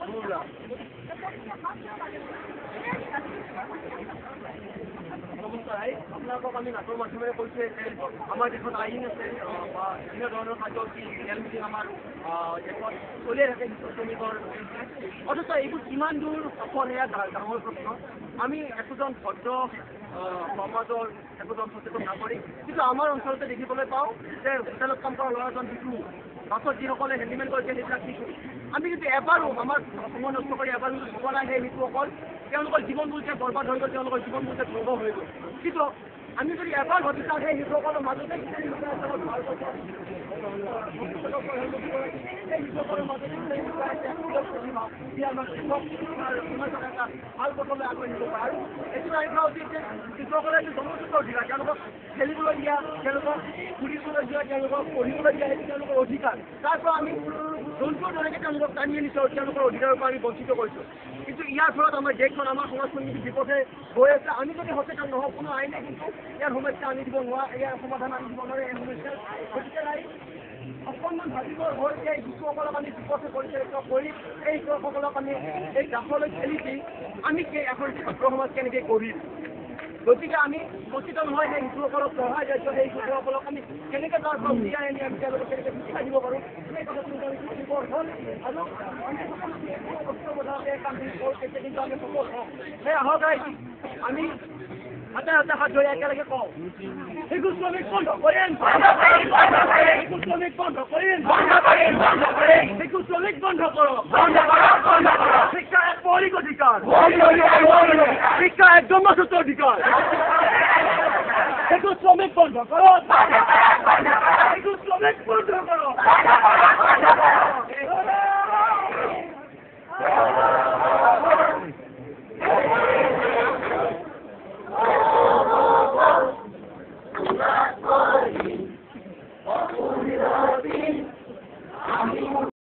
নমস্কাৰ আপোনালোকক আমি নাটৰ মাধ্যমেৰে কৈছোঁ যে আমাৰ দেশত আইন আছে বা বিভিন্ন ধৰণৰ কাৰ্যসূচী ৰিয়েল মিটিং আমাৰ দেশত চলিয়ে থাকে শিশু শ্ৰমিকৰ অথচ এইবোৰ কিমান দূৰ সফল সেয়া ডাঙৰ প্ৰশ্ন। আমি একোজন ভদ্ৰ সমাজৰ একোজন সচেতন নাগৰিক, কিন্তু আমাৰ অঞ্চলতে দেখিবলৈ পাওঁ যে হোটেলত কাম কৰা ল'ৰাজন শিশু, বাছত যিসকলে হেণ্ডিমেন কৰিছে সেইবিলাক শিশু। আমি কিন্তু এবাৰো আমাৰ সময় নষ্ট কৰি এবাৰো ভবা নাই সেই শিশুসকল তেওঁলোকৰ জীৱনবোৰ যে বৰবাদ হৈ গ'ল, তেওঁলোকৰ জীৱনবোৰ যে ধ্বংস হৈ গ'ল। কিন্তু আমি যদি এবাৰ ভাবি চাওঁ সেই শিশুসকলৰ মাজতে ভাল পথলৈ আগুৱাই নিব পাৰে। আৰু এইটো আহিব উচিত যে শিশুসকলে জনগোষ্ঠীৰ অধিকাৰ, তেওঁলোকক খেলিবলৈ দিয়া, তেওঁলোকক ফুৰিবলৈ দিয়া, তেওঁলোকক পঢ়িবলৈ দিয়া, সেইটো তেওঁলোকৰ অধিকাৰ। তাৰ পৰা আমি জন্তুৰ দৰেকে তেওঁলোকক টানি আনিছোঁ, তেওঁলোকৰ অধিকাৰৰ পৰা আমি বঞ্চিত কৰিছোঁ। কিন্তু ইয়াৰ ফলত আমাৰ দেশখন, আমাৰ সমাজখন কিন্তু বিপথে গৈ আছে। আমি যদি সচেতন নহওঁ, কোনো আইনে কিন্তু ইয়াৰ সমস্যা আনি দিব নোৱাৰে, ইয়াৰ সমাধান আনি দিব নোৱাৰে এই সমস্যাৰ। গতিকে অকণমান ভাবিব হ'ল যে শিশুসকলক আমি বিপথে পৰিচালিত কৰি এই শিশুসকলক আমি এই দাসলৈ ঠেলি দি আমি এখন ছাত্ৰ সমাজ কেনেকৈ গঢ়িম। গতিকে আমি সচেতন হৈ সেই শিশুসকলক পঢ়াই যাইছোঁ, সেই শিশুসকলক আমি কেনেকৈ তাৰ পৰা উলিয়াই আনি আমি তেওঁলোকক কেনেকৈ শিক্ষা দিব পাৰোঁ সেই কথাটো আমি শিকিবৰ হ'ল। আৰু আমি এই কামখিনি কৰোঁ, কিন্তু আমি সফল হওঁ। সেই আহক আমি হাতে হাতে হাত ধৰি একেলগে কওঁ, শিশু শ্ৰমিক বন্ধ কৰিম, শিশু শ্ৰমিক বন্ধ কৰিম, শিশু শ্ৰমিক বন্ধ কৰক। শিক্ষা এক মৌলিক অধিকাৰ, শিক্ষা এক জন্মসূত্ৰ অধিকাৰ। শিশু শ্ৰমিক বন্ধ কৰক, শিশু শ্ৰমিক বন্ধ কৰক।